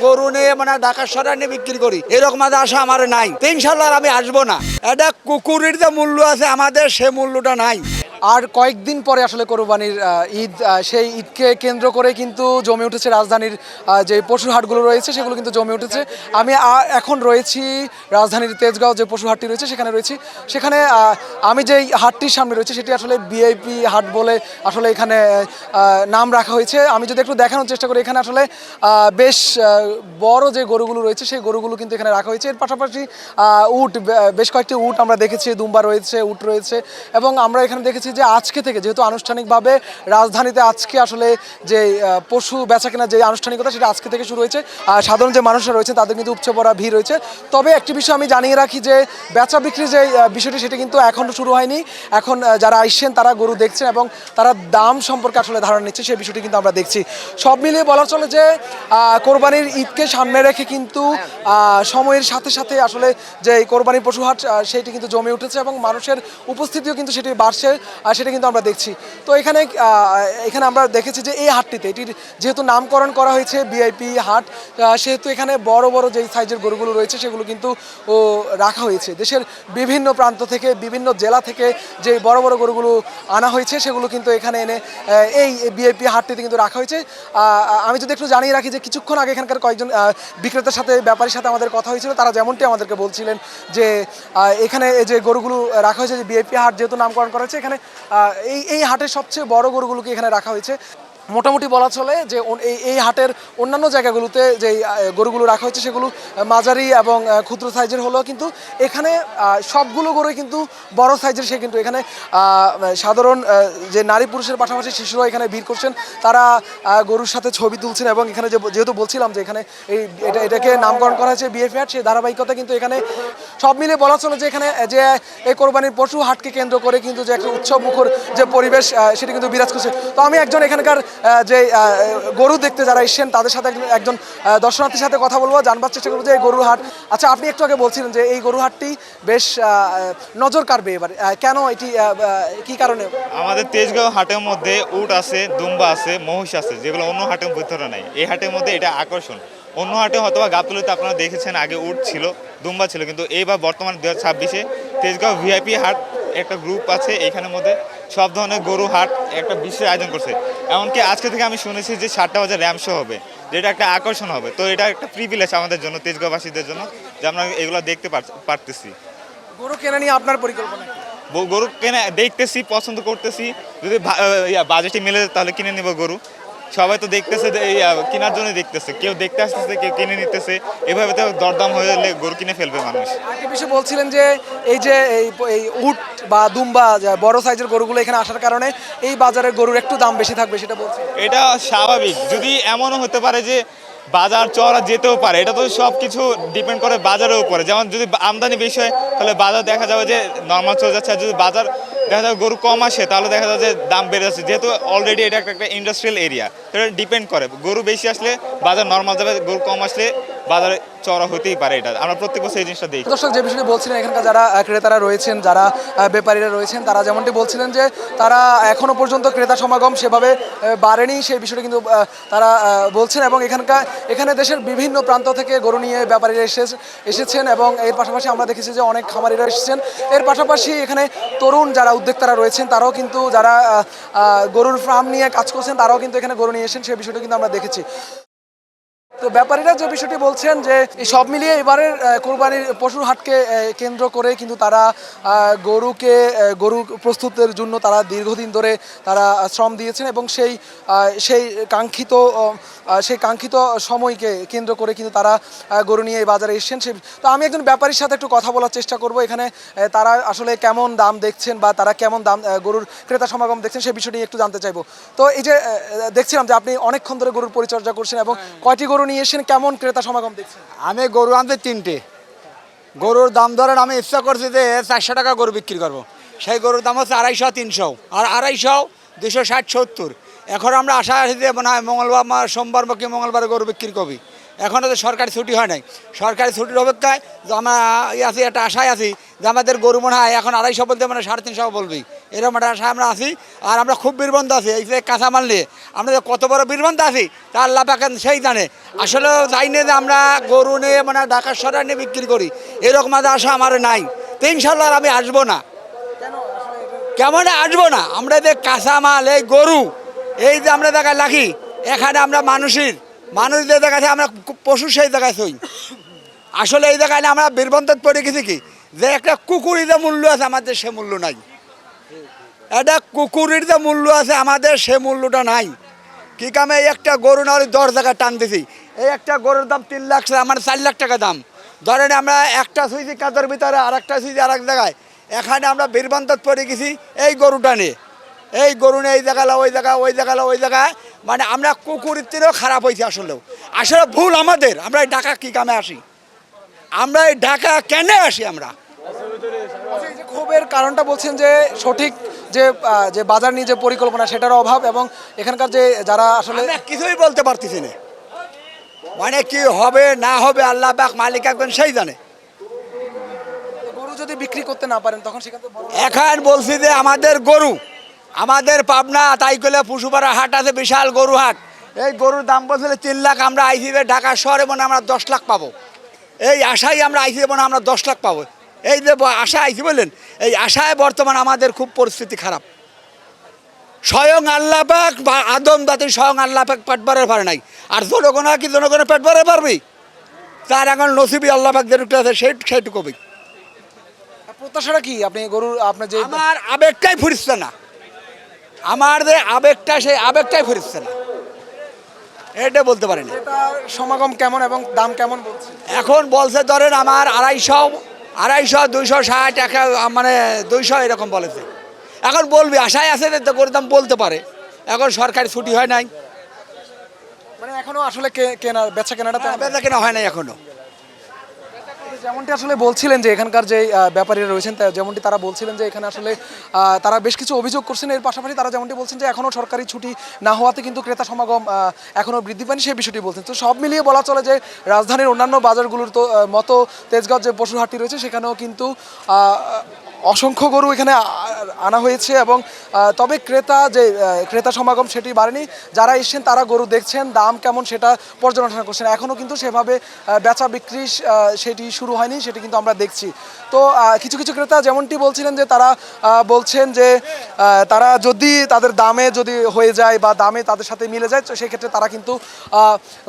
গরু নিয়ে মানে ঢাকা শহরে নিয়ে বিক্রি করি, এরকম আশা আমার নাই। তো ইনশাল্লাহ আমি আসবো না। এটা কুকুরের যে মূল্য আছে আমাদের সে মূল্যটা নাই। আর কয়েকদিন পরে আসলে কোরবানির ঈদ, সেই ঈদকে কেন্দ্র করে কিন্তু জমে উঠেছে রাজধানীর যে পশুর হাটগুলো রয়েছে সেগুলো কিন্তু জমে উঠেছে। আমি এখন রয়েছি রাজধানীর তেজগাঁও যে পশু হাটটি রয়েছে সেখানে রয়েছি। সেখানে আমি যেই হাটটির সামনে রয়েছে সেটি আসলে ভিআইপি হাট বলে আসলে এখানে নাম রাখা হয়েছে। আমি যদি একটু দেখানোর চেষ্টা করি, এখানে আসলে বেশ বড় যে গরুগুলো রয়েছে সেই গরুগুলো কিন্তু এখানে রাখা হয়েছে। এর পাশাপাশি উট, বেশ কয়েকটি উট আমরা দেখেছি, দুম্বা রয়েছে, উট রয়েছে। এবং আমরা এখানে দেখেছি যে আজকে থেকে যেহেতু আনুষ্ঠানিকভাবে রাজধানীতে আজকে আসলে যে পশু বেচা কেনা যে আনুষ্ঠানিকতা সেটা আজকে থেকে শুরু হয়েছে। সাধারণ যে মানুষরা রয়েছে তাদের কিন্তু উপচে পড়া ভিড় রয়েছে। তবে একটি বিষয় আমি জানিয়ে রাখি যে বেচা বিক্রির যে বিষয়টি সেটা কিন্তু এখনও শুরু হয়নি। এখন যারা আসছেন তারা গরু দেখছেন এবং তারা দাম সম্পর্কে আসলে ধারণা নিচ্ছে, সেই বিষয়টি কিন্তু আমরা দেখছি। সব মিলিয়ে বলা চলে যে কোরবানির ঈদকে সামনে রেখে কিন্তু সময়ের সাথে সাথে আসলে যে কোরবানির পশু হাট সেটি কিন্তু জমে উঠেছে এবং মানুষের উপস্থিতিও কিন্তু সেটি বাড়ছে, সেটা কিন্তু আমরা দেখছি। তো এখানে আমরা দেখেছি যে এই হাটটিতে এটির যেহেতু নামকরণ করা হয়েছে ভিআইপি হাট, সেহেতু এখানে বড় বড় যেই সাইজের গরুগুলো রয়েছে সেগুলো কিন্তু রাখা হয়েছে। দেশের বিভিন্ন প্রান্ত থেকে, বিভিন্ন জেলা থেকে যে বড় বড় গরুগুলো আনা হয়েছে সেগুলো কিন্তু এখানে এনে এই ভিআইপি হাটটিতে কিন্তু রাখা হয়েছে। আমি যদি একটু জানিয়ে রাখি যে কিছুক্ষণ আগে এখানকার কয়েকজন বিক্রেতার সাথে, ব্যাপারীর সাথে আমাদের কথা হয়েছিল। তারা যেমনটি আমাদেরকে বলছিলেন যে এখানে যে গরুগুলো রাখা হয়েছে, যে ভিআইপি হাট যেহেতু নামকরণ করা হয়েছে, এখানে এই হাটের সবচেয়ে বড় গরুগুলোকে এখানে রাখা হয়েছে। মোটামুটি বলা চলে যে এই হাটের অন্যান্য জায়গাগুলোতে যে গরুগুলো রাখা হয়েছে সেগুলো মাঝারি এবং ক্ষুদ্র সাইজের হলেও কিন্তু এখানে সবগুলো গরুই কিন্তু বড় সাইজের। সে কিন্তু এখানে সাধারণ যে নারী পুরুষের পাশাপাশি শিশুরাও এখানে ভিড় করছেন, তারা গরুর সাথে ছবি তুলছেন। এবং এখানে যেহেতু বলছিলাম যে এখানে এটাকে নামকরণ করা হয়েছে বিএফ হাট, সেই ধারাবাহিকতা কিন্তু এখানে সব মিলে বলা চলে যে এখানে যে এই কোরবানির পশু হাটকে কেন্দ্র করে কিন্তু যে একটা উৎসব মুখর যে পরিবেশ সেটি কিন্তু বিরাজ করছে। তো আমি একজন এখানকার যে গরু দেখতে যারা এসেছেন তাদের সাথে একজন দর্শনার্থীর সাথে কথা বলবো, জানবার চেষ্টা করবো যে এই গরুর হাট। আচ্ছা, আপনি একটু আগে বলছিলেন যে এই গরু হাটটি বেশ নজর কাড়বে এবার, কেন, এটি কি কারণে? আমাদের তেজগাঁও হাটের মধ্যে উট আছে, দুম্বা আছে, মহিষ আছে, যেগুলো অন্য হাটের ভিতরে নাই। এই হাটের মধ্যে এটা আকর্ষণ। অন্য হাটে হয়তো গাবতলীতে আপনারা দেখেছেন আগে উট ছিল, দুম্বা ছিল, কিন্তু এইবার বর্তমান 2026-এ তেজগাঁও ভিআইপি হাট একটা গ্রুপ আছে, এখানের মধ্যে সব ধরনের গরু হাট একটা বিশেষ আয়োজন করছে। এমনকি আজকে থেকে আমি শুনেছি যে 7টা বাজে র্যাম শো হবে, যেটা একটা আকর্ষণ হবে। তো এটা একটা প্রিভিলেজ আমাদের জন্য, তেজগাঁওবাসীদের জন্য, যে আমরা এগুলো দেখতে পারতেছি। গরু কেনা নিয়ে আপনার পরিকল্পনা? গরু কেনা দেখতেছি, পছন্দ করতেছি, যদি বাজেটে মিলে তাহলে কিনে নেব গরু। সবাই তো দেখতেছে কেনার জন্য দেখতেছে, কেউ দেখতে আসতেছে, কেউ কিনে নিতেছে। এভাবে তো দরদাম হয়ে গেলে গরু কিনে ফেলবে মানুষ। একটা বিষয় বলছিলেন যে এই যে এই উট বা দুম্বা বড় সাইজের গরুগুলো এখানে আসার কারণে এই বাজারে গরুর একটু দাম বেশি থাকবে, সেটা বলছি। এটা স্বাভাবিক। যদি এমনও হতে পারে যে বাজার চড়া যেতেও পারে, এটা তো সব কিছু ডিপেন্ড করে বাজারের উপরে। যেমন যদি আমদানি বেশি হয় তাহলে বাজার দেখা যাবে যে নর্মাল চলে যাচ্ছে, আর যদি বাজার দেখা যাবে গরু কম আসে তাহলে দেখা যাবে যে দাম বেড়ে যাচ্ছে। যেহেতু অলরেডি এটা একটা ইন্ডাস্ট্রিয়াল এরিয়া, এটা ডিপেন্ড করে। গরু বেশি আসলে বাজার নর্মাল যাবে, গরু কম আসলে বাজারে চড়া হতেই পারে। এটা আমরা প্রত্যেক বছর এই জিনিসটা দেখি। দর্শক, যে বিষয়টি বলছিলেন, এখানকার যারা ক্রেতারা রয়েছেন, যারা ব্যাপারীরা রয়েছেন, তারা যেমনটি বলছিলেন যে তারা এখনো পর্যন্ত ক্রেতা সমাগম সেভাবে বাড়েনি, সেই বিষয়টি কিন্তু তারা বলছেন। এবং এখানে দেশের বিভিন্ন প্রান্ত থেকে গরু নিয়ে ব্যাপারীরা এসেছেন এবং এর পাশাপাশি আমরা দেখেছি যে অনেক খামারিরা এসেছেন। এর পাশাপাশি এখানে তরুণ যারা উদ্যোক্তারা রয়েছেন তারাও কিন্তু, যারা গরুর ফার্ম নিয়ে কাজ করছেন, তারাও কিন্তু এখানে গরু নিয়ে এসেছেন, সেই বিষয়টি কিন্তু আমরা দেখেছি। তো ব্যাপারীরা যে বিষয়টি বলছেন যে সব মিলিয়ে এবারের কোরবানির পশুর হাটকে কেন্দ্র করে কিন্তু তারা গরু প্রস্তুতের জন্য তারা দীর্ঘদিন ধরে তারা শ্রম দিয়েছেন এবং সেই কাঙ্ক্ষিত সময়কে কেন্দ্র করে কিন্তু তারা গরু নিয়ে এই বাজারে এসেছেন। তো আমি একজন ব্যাপারীর সাথে একটু কথা বলার চেষ্টা করব, এখানে তারা আসলে কেমন দাম দেখছেন বা তারা কেমন দাম গরুর ক্রেতা সমাগম দেখছেন সেই বিষয়টি একটু জানতে চাইবো। তো এই যে দেখছিলাম যে আপনি অনেকক্ষণ ধরে গরুর পরিচর্যা করছেন এবং কয়টি গরু নিয়ে এসেছেন, কেমন ক্রেতা সমাগম দেখছেন? আমি গরু আনতে 3টে। গরুর দাম ধরেন আমি ইচ্ছা করছি যে 400 টাকা গরু বিক্রি করবো। সেই গরুর দাম হচ্ছে 250, 300, আর 250, 260, 70। এখন আমরা আশা আছি যে মনে হয় মঙ্গলবার, সোমবার বা কি মঙ্গলবার গরু বিক্রি করবি। এখনও তো সরকারি ছুটি হয় নাই, সরকারি ছুটির অপেক্ষায় আমরা আছি, একটা আশায় আছি যে আমাদের গরু মনে হয় এখন 250 বলতে মানে 350 বলবি। এরকম একটা আশায় আমরা আছি। আর আমরা খুব বীরবন্ত আছি এই যে কাঁচামাল নিয়ে, আমরা যে কত বড় বীরবন্ত আছি তা আল্লাহ পাক সেই জানে। আসলে যাই না যে আমরা গরু নিয়ে মানে ঢাকা শহরে নিয়ে বিক্রি করি, এরকম একটা আশা আমার নাই। তো ইনশাল্লাহ আর আমি আসবো না। কেমন আসবো না? আমরা যে কাঁচামাল এই গরু এই যে আমরা জায়গায় রাখি, এখানে আমরা মানুষদের জায়গাতে আমরা পশু সেই জায়গায় থই। আসলে এই জায়গায় আমরা বীরবন্ত পড়ে গেছি কি যে একটা কুকুরের যে মূল্য আছে আমাদের সে মূল্য নাই। একটা কুকুরের যে মূল্য আছে আমাদের সে মূল্যটা নাই। কি কামে একটা গরু না হলে 10 জায়গায় টান দিছি, এই একটা গরুর দাম 3 লাখ, আমার 4 লাখ টাকা দাম। ধরেন আমরা একটা সুইছি কাজের ভিতরে আর একটা সুইছি আর এক জায়গায়, এখানে আমরা বীরবন্ত পড়ে গেছি এই গরুটা নিয়ে। এই গরু নিয়ে এই জায়গায় ওই জায়গায় ওই জায়গায় ওই জায়গায়, মানে আমরা কুকুরের থেকেও খারাপ হয়েছি। আসলে ভুল আমাদের। আমরা এই ঢাকা কি কামে আসি? আমরা এই ঢাকা কেন আসি? আমরা এই যে ক্ষোভের কারণটা বলছেন যে সঠিক যে যে বাজার নিয়ে যে পরিকল্পনা সেটার অভাব, এবং এখানকার যে যারা আসলে আমরা কিছুই বলতে পারতেছি না। মানে কি হবে না হবে আল্লাহ পাক মালিক একজন সেই জানে। গরু যদি বিক্রি করতে না পারেন তখন সেখান থেকে বড় এখন বলছি যে আমাদের গরু, আমাদের পাবনা তাই করলে পশুপাড়া হাট আছে, বিশাল গরু হাট। এই গরুর দাম বলছিল 3 লাখ, আমরা আইসি ঢাকা শহরে মনে আমরা 10 লাখ পাবো। এই আশায় আমরা আইসি মনে আমরা 10 লাখ পাবো। এই যে আশা আইসি বললেন, এই আশায় বর্তমান আমাদের খুব পরিস্থিতি খারাপ। স্বয়ং আল্লাহ পাক বা আদম জাতি স্বয়ং আল্লাহ পাক পেট ভরে পারে নাই, আর জনগণ কি জনগণের পেট ভরে পারবি? তার এখন নসিবি আল্লাহ পাক যেটুকু আছে সেইটুকু। প্রত্যাশাটা কি? আপনি গরুর আপনার যে আমার আবেগটাই ফুরিচ্ছে না, আমার যে আবেগটা সেই আবেগটাই ফুরিচ্ছে না, এটা বলতে পারিনি। এটার সমাগম কেমন এবং দাম কেমন বলছে? এখন বলছে ধরেন আমার 250, 260 টাকা, মানে 200 এরকম বলেছে। এখন বলবি আশায় আছে যে গরুর দাম বলতে পারে। এখন সরকারি ছুটি হয় নাই, মানে এখনো আসলে কেনা বেচা কেনাটা তেমন- বেচা কেনা হয় নাই এখনো। যেমনটি আসলে বলছিলেন যে এখানকার যে ব্যাপারীরা রয়েছেন যেমনটি তারা বলছিলেন যে এখানে আসলে তারা বেশ কিছু অভিযোগ করছেন। এর পাশাপাশি তারা যেমনটি বলছেন যে এখনও সরকারি ছুটি না হওয়াতে কিন্তু ক্রেতা সমাগম এখনও বৃদ্ধি পায়নি, সেই বিষয়টি বলছেন। তো সব মিলিয়ে বলা চলে যে রাজধানীর অন্যান্য বাজারগুলোর তো মতো তেজগাঁও যে পশুর হাটটি রয়েছে সেখানেও কিন্তু অসংখ্য গরু এখানে আনা হয়েছে, এবং তবে ক্রেতা সমাগম সেটি বাড়েনি। যারা এসছেন তারা গরু দেখছেন, দাম কেমন সেটা পর্যালোচনা করছেন। এখনও কিন্তু সেভাবে বেচা বিক্রি সেটি শুরু হয়নি, সেটি কিন্তু আমরা দেখছি। তো কিছু কিছু ক্রেতা যেমনটি বলছিলেন যে তারা বলছেন যে তারা যদি তাদের দামে যদি হয়ে যায় বা দামে তাদের সাথে মিলে যায় তো সেক্ষেত্রে তারা কিন্তু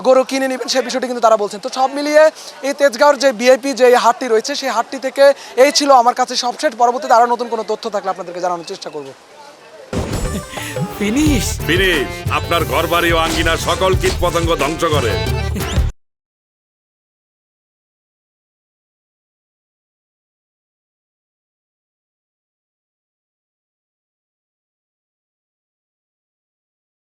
গরু কিনে নেবেন, সেই বিষয়টি কিন্তু তারা বলছেন। তো সব মিলিয়ে এই তেজগাঁওর যে বিআইপি যে হাটটি রয়েছে সেই হাটটি থেকে এই ছিল আমার কাছে সবশেষ। পরবর্তীতে আরও নতুন কোনো তথ্য থাকলে আপনাদেরকে জানানোর চেষ্টা করব। ফিনিশ ফিনিশ আপনার ঘরবাড়ি ও আঙ্গিনার সকল কীটপতঙ্গ ধ্বংস করে।